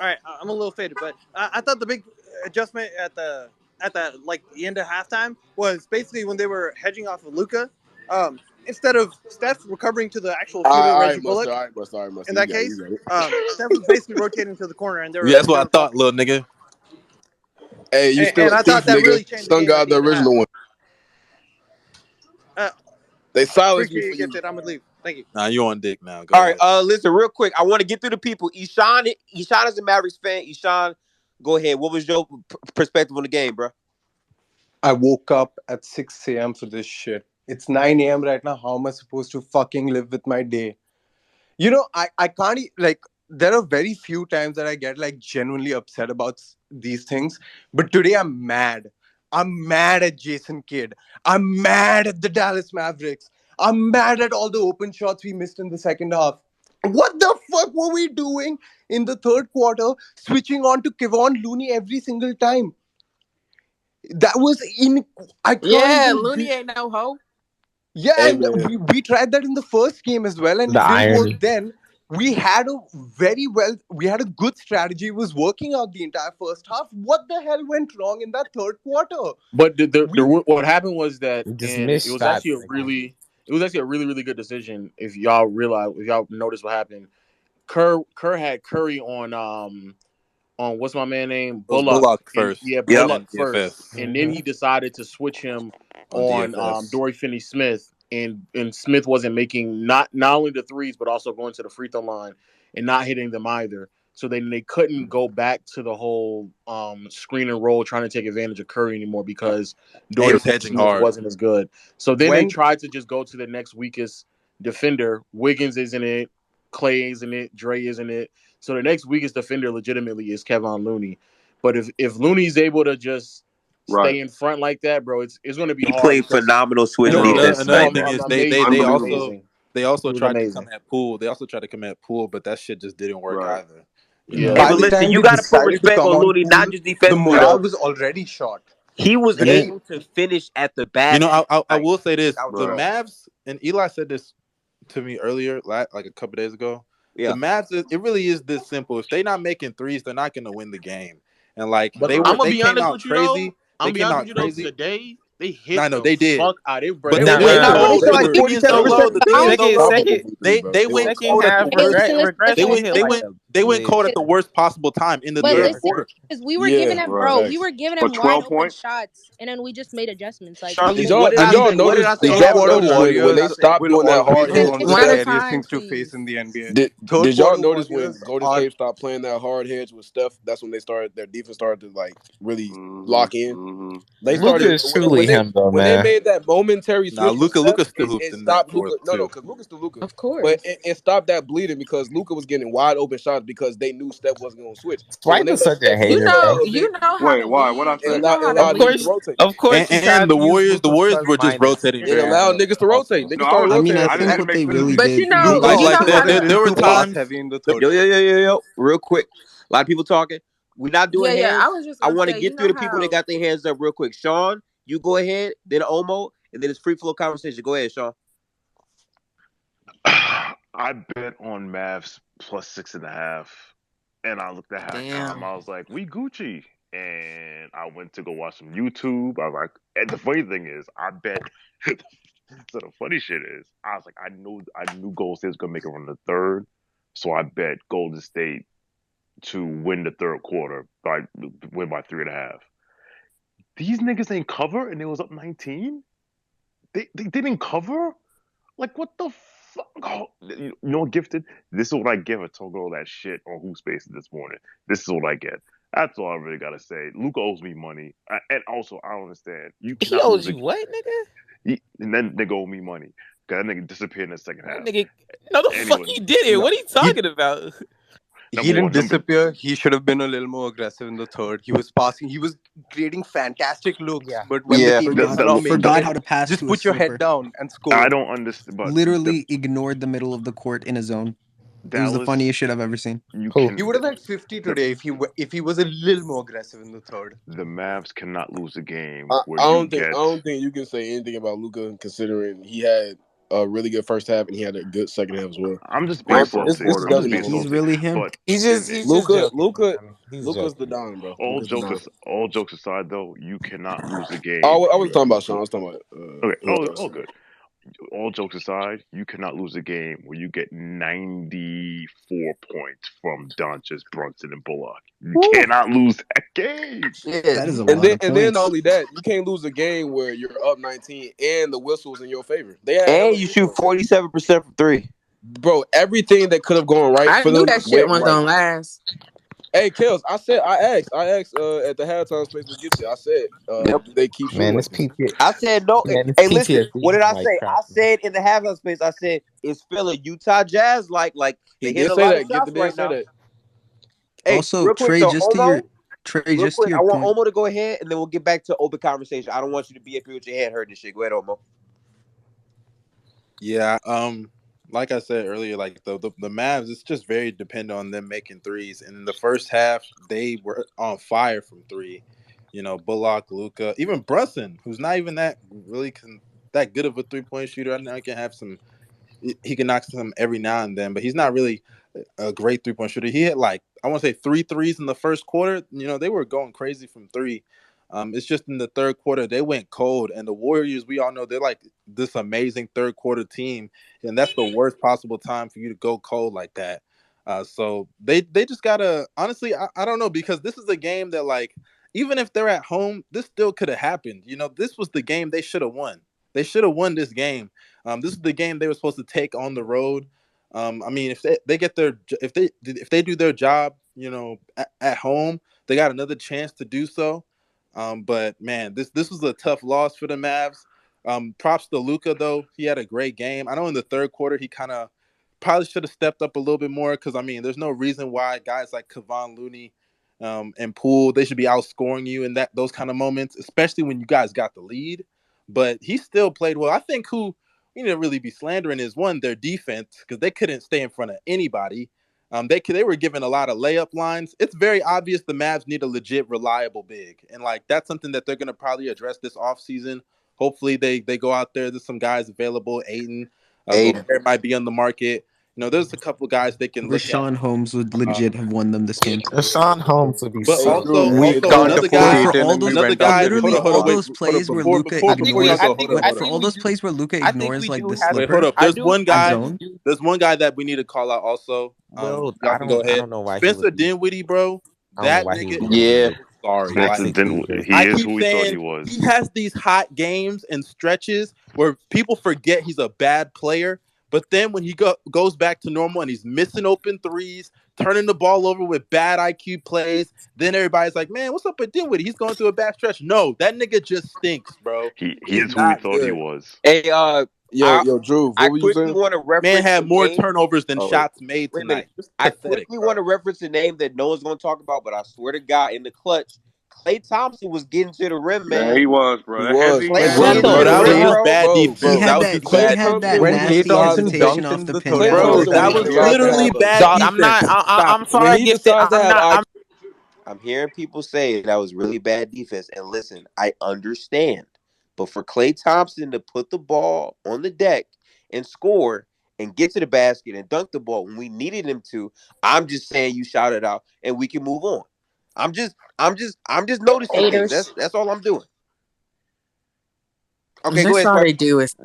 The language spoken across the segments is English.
All right, I'm a little faded, but I thought the big adjustment at the like the end of halftime was basically when they were hedging off of Luka. Instead of Steph recovering to the actual shooter All right, Reggie Mustard. Bullock, All right, Mustard. All right, in Mustard. You that got it. case, You got it. Steph was basically rotating to the corner, and Yeah, that's they what I were thought, bumping. little nigga. Hey, you still And a I thief, thought that nigga. really changed the Sun game at God, the the end of the half. original one. They silenced me Appreciate for you, you. Gifted. I'm gonna leave. Thank you. Nah, you on dick now. Go All ahead. right, listen, real quick. I want to get through the people. Ishan is a Mavericks fan. Ishan, go ahead. What was your perspective on the game, bro? I woke up at 6 a.m. for this shit. It's 9 a.m. right now. How am I supposed to fucking live with my day? I can't, there are very few times that I get like genuinely upset about these things. But today I'm mad. I'm mad at Jason Kidd. I'm mad at the Dallas Mavericks. I'm mad at all the open shots we missed in the second half. What the fuck were we doing in the third quarter, switching on to Kevon Looney every single time? That was I can't Yeah, even. Looney ain't no hoe. Yeah, Hey and man, we tried that in the first game as well, and The it didn't work irony. then. We had a good strategy. It was working out the entire first half. What the hell went wrong in that third quarter? But We what happened was that, You just and it missed was actually shots. Nigga. a really really good decision. If y'all notice what happened, Kerr had Curry on what's my man name It was Bullock, Bullock and first, yeah, and Yep. Bullock then first, DFS and then Mm-hmm. he decided to switch him on on DFS. Dory Finney-Smith, and Smith wasn't making not only the threes but also going to the free throw line and not hitting them either. So then they couldn't go back to the whole screen and roll trying to take advantage of Curry anymore because And he Dory was hedging Finney-Smith hard. wasn't as good. So then they when tried to just go to the next weakest defender. Wiggins isn't it, Clay isn't it, Dre isn't it. So the next weakest defender legitimately is Kevon Looney. But if Looney's able to just Right. stay in front like that, bro, it's going to be He hard played because phenomenal switch And no, Bro, defense another tonight, thing man. is amazing. they He was unbelievable. also amazing. He was tried to come amazing. at Poole. They also tried to come at Poole, but that shit just didn't work Right. either. Yeah. Hey, by but the listen, time you they got to put decided to respect come on on Looney, not pool, just the defensively morale though. was already shot. He was The And team, able to finish at the you know, basket I tonight. will say this: That was the Right. raw. Mavs, and Eli said this to me earlier, like a couple days ago. The Yeah. Mavs, it really is this simple. If they're not making threes, they're not going to win the game. And like But Right. I'm gonna they be came honest out with you though. crazy. I'm They gonna be came honest with out you though. crazy. Today they I hit know the they did. fuck out. Bro, But they they Nah, went went they nah, were nah. They cold. shot The, like the shooting thing is 47% though, 50% Lo, from the the thing now. is field. though, Second, Lo, second, they went second cold at half. the worst. They Listen, went they listen. went they went cold at Listen. the worst possible time in the But third Yeah. listen, quarter. because we were giving yeah, him, Right. bro, we facts. were giving For him wide 12 open points. shots, and then we just made adjustments. Like Did Charlie, y'all what did did I I y'all say? mean, What did notice? I say Did third y'all halftime, quarter notice Charlie? when What did they I Warriors say? stopped will doing that hard always be listen, hedge one to of the one at Steph? a scariest time, things to face in please. the NBA. Third Did y'all quarter notice when Warriors Golden are State stopped playing that hard hedge with Steph? That's when they started their defense started to like really Mm-hmm. lock in. Mm-hmm. They Luka started is truly him, though, when they man. made that momentary Now switch with Steph. Luca still hooped It in that stopped fourth Luca. No, too. because Luca's still Luca, Of but course. it stopped that bleeding because Luca was getting wide open shots because they knew Steph wasn't going to switch. So when Swipe they is let such a Steph switch You hater, for a know, bro. little you bit, know how Wait, the why? What I league. it say? You know how the allowed niggas to league. rotate. Of course, he tried And to use The Luca Warriors plus were just minus. rotating It very allowed well niggas to rotate. also. Niggas No, I started was I just mean, rotating I saying. on I Steph. think didn't what make they sense to really me. But did. Like Luca like operated there were too pass times heavy in the the, third Yo, yo, quarter. yo, yo, yo. Real quick. A lot of people talking. We're not yeah, doing yeah. I hands. was just I gonna want to say, you get through know the people that how. got their hands up real quick. Sean, you go ahead, then Omo, and then it's free flow conversation. Go ahead, Sean. I bet on Mavs plus 6.5, and I looked at halftime. Damn. I was like, "We Gucci," and I went to go watch some YouTube. I was like, and the funny thing is, I bet. So the funny shit is, I was like, I knew Golden State was gonna make it from the third, so I bet Golden State to win the third quarter by win by 3.5. These niggas ain't cover, and it was up 19. They didn't cover. Like, what the fuck? Oh, you know, gifted. This is what I give a Togo that shit on Who Spaces this morning. This is what I get. That's all I really gotta say. Luca owes me money, and also I don't understand. You He cannot owes lose a. you what, nigga? And then nigga owe me money because that nigga disappeared in the second That half. nigga. No, the fuck Anyway, he did it. No, What are you he talking about? he number didn't one, number disappear. He should have been a little more aggressive in the third. He was passing. He was creating fantastic looks. Yeah. But when the Yeah. team the, is the not making Forgot it, how to pass just to a put your head slipper. down and I score. don't understand, but the Literally ignored the middle of the court in a zone. It was the Dallas, funniest shit I've ever seen. you Who? He can would have had 50 the today if he was a little more aggressive in the third. the Mavs cannot lose a game I, where I you don't think I get. don't think you can say anything about Luca considering he had a really good first half and he had a good second half as well. I'm just being First It's four it's, salty. it's quarters. I'm just being government. He's salty. really him. But it, He's just Luca, joking, Luca, man. He's Luca's the joking. Don, bro. all Luca's the jokes Don. all jokes aside, though, you cannot lose a game Oh, I wasn't with talking about Sean. I Luca. was talking about Okay, whoever else. all good. all jokes aside, you cannot lose a game where you get 94 points from Doncic, Brunson, and Bullock. You Woo. cannot lose that game. Shit. That is a And lot then of and then not points. only that, you can't lose a game where you're up 19 and the whistle's in your favor. They had And hella you free shoot throws. 47% from three. Bro, everything that could have gone right I for knew them that shit went wasn't right. gonna last. Hey, Kels, I asked at the halftime space with Gipsy. I said, Yep. do they keep shooting Man, like this this? PT I said no. man, this Hey, listen. PTSD What did I like say? crap. I said in the halftime space. I said it's feeling Utah Jazz like He they hit did a say lot of that. Get the shots did right say now. that. Hey, Also, real quick Trey, though, just to your Omo. Trey, Real just to quick, your I want point. Omo to go ahead, and then we'll get back to open conversation. I don't want you to be up here with your head hurting and shit. Go ahead, Omo. Yeah, like I said earlier, like the Mavs, it's just very dependent on them making threes. And in the first half, they were on fire from three. You know, Bullock, Luka, even Brunson, who's not even that really that good of a 3-point shooter. I know he can have some. He can knock some every now and then, but he's not really a great 3-point shooter. He hit like I want to say 3 threes in the first quarter. You know, they were going crazy from three. It's just in the third quarter they went cold, and the Warriors, we all know they're like this amazing third quarter team, and that's the worst possible time for you to go cold like that. So they just gotta honestly, I don't know, because this is a game that, like, even if they're at home, this still could have happened. You know, this was the game they should have won. They should have won this game. This is the game they were supposed to take on the road. I mean, if they get their if they do their job, you know, at home, they got another chance to do so. But man, this was a tough loss for the Mavs. Props to Luka though; he had a great game. I know in the third quarter he kind of probably should have stepped up a little bit more, because I mean, there's no reason why guys like Kevon Looney and Poole, they should be outscoring you in those kind of moments, especially when you guys got the lead. But he still played well. I think who we need to really be slandering is, one, their defense, because they couldn't stay in front of anybody. They were given a lot of layup lines. It's very obvious the Mavs need a legit, reliable big, and like that's something that they're gonna probably address this offseason. Hopefully, they go out there. There's some guys available. Aiden, Aiden. Gobert might be on the market. You know, there's a couple guys they can look at. Rashawn Holmes would legit have won them this game. Rashawn Holmes would be But Hey, so Drew, also, hey, good. We also Drew. thought the another pool Bro, guy, for needed all and we those, another went for up guy. to Hold literally on, get hold all on, wait. those Kevon. Hold on, plays where Luca before y'all ignores, go, hold up, hold for up. all those plays where Luca I think ignores we like do the have Wait, it. hold slipper up. I There's do. one I in guy. think we zone. do. There's one guy that we need to call out also. Well, Y'all can go I ahead. don't know why he would Spencer be. Dinwiddie, bro. I don't know That why he would nigga be is doing Yeah. that. sorry. I Like, Spencer think he Dinwiddie, just. he I is keep who we thought he saying, was. he has these hot games and stretches where people forget he's a bad player. But then when he goes back to normal and he's missing open threes, turning the ball over with bad IQ plays, then everybody's like, man, what's up with Dinwiddie? He's going through a bad stretch. No, that nigga just stinks, bro. He He's is who we not thought he good. was. Hey, Yo, Drew, I what were you quickly saying? want to Man reference had the more name. turnovers than Oh wait, shots made wait a minute. tonight. Just I pathetic, quickly bro. want to reference a name that no one's going to talk about, but I swear to God, in the clutch, Klay Thompson was getting to the rim, Man, man. he was, bro. He That was. heavy Klay He was was ass Shut getting the to Bro, the that was rim, fuck. just bro. bad bro, He defense. bro. That had was that just Klay bad Thompson, defense. nasty When K Thompson hesitation listen, dunked off in the the pin. Tony Klay That was Parker Bro, Thompson when that he shit, was they all ridiculous. decides to gassed literally have up. a bad Dog, I'm not. defense. Stop I'm it. sorry. when I he get fit. decides to I'm have not. I I'm hearing people say that was really bad defense, and listen, I understand, but for Klay Thompson to put the ball on the deck and score and get to the basket and dunk the ball when we needed him to, I'm just saying you shout it out and we can move on. I'm just noticing things. Haters. That's all I'm doing. Okay, go That's ahead, all Swipe. they do is.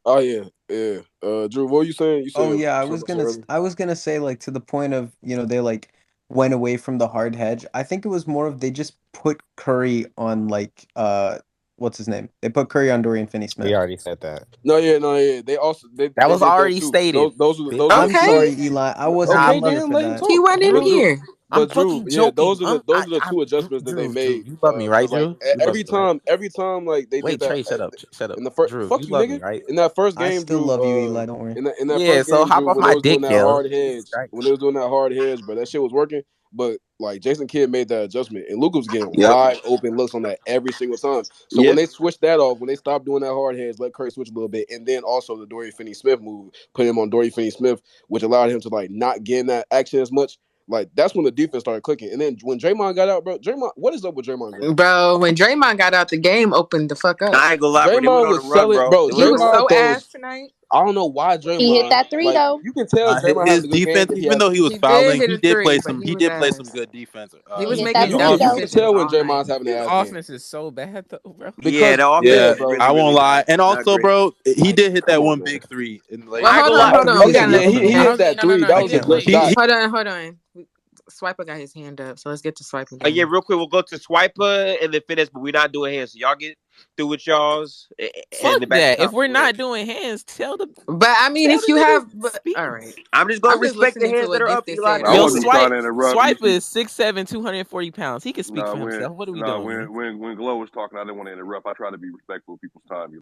Oh yeah, yeah. Drew, what were you saying? You Oh said yeah, something else earlier. I was gonna say, like, to the point of, they like went away from the hard hedge. I think it was more of they just put Curry on, like, what's his name? They put Curry on Dorian We Finney-Smith. already said that. No, yeah, no, yeah. They also That they was did that already too. stated. Those are the I'm two Okay. sorry, adjustments. Eli. I wasn't Nah, Okay, here then for let him that. he talk. wasn't in But Drew, Drew, here. I'm but Drew, fucking yeah, joking. those are the I'm two Drew, adjustments that they Drew. made. You love me, right, Cause like Drew? You love me, right? every time like they did Wait, that Trey, shut up, shut up, in the first, Drew. You fuck you, love me, nigga. right? In that first I game, still Drew. love you, Eli. Don't worry. In that Yeah. first So game, hop Drew, off when they my was doing dick, that Gil. hard Jesus hedge, Christ. when they was doing that hard hedge, bro, that shit was working. But like Jason Kidd made that adjustment, and Luka was getting Yep. wide open looks on that every single time. So when Yep. they switched that off, when they stopped doing that hard hedge, let Curry switch a little bit, and then also the Dorian Finney-Smith move, put him on Dorian Finney-Smith, which allowed him to like not get in that action as much. Like that's when the defense started clicking. And then when Draymond got out, bro, Draymond, what is up with Draymond Green? Bro, when Draymond got out, the game opened the fuck up. I ain't gonna lie, bro. They went Draymond on a was run, selling, bro. bro. They He went on a was run. Draymond so throws ass tonight. I don't know why He hit Draymond. that three Like though. you can tell Draymond has His a good game defense, when he even has. though he was He did fouling, hit a three, but he he was did play some ass. good defense. He He was hit making that You dumb three can you though. can decisions tell when all night. Draymond's having an His ass game offense is so bad though, bro. Yeah, because the offense yeah, Yeah, is bro. I really, won't really lie. not And not also, great. bro, he did hit Come that on, one man. big three in Well, late. I ain't gonna lie. hold on. We Okay, got yeah, enough of he him. hit No, that no, three. no. That He I was a didn't can't clutch lie. play. shot. Hold on. Swiper got his hand up, so let's get to swiping Yeah, game. real quick, we'll go to Swiper and then finish, but we're not doing hands. So y'all get through with y'all's Fuck and then back to the that. If topic. we're Go ahead. not doing hands, But I mean, tell if you the niggas have, speak. I'm just gonna I'm just respect the listening to hands that what are up, Gifted Eli. said I Go Yo, ahead. wasn't earlier. trying swipe to interrupt. You swipe see, is 6'7", 240 pounds. He can speak no, for himself. What are we no, doing? when Glow was talking, I didn't want to interrupt. I try to be respectful of people's time.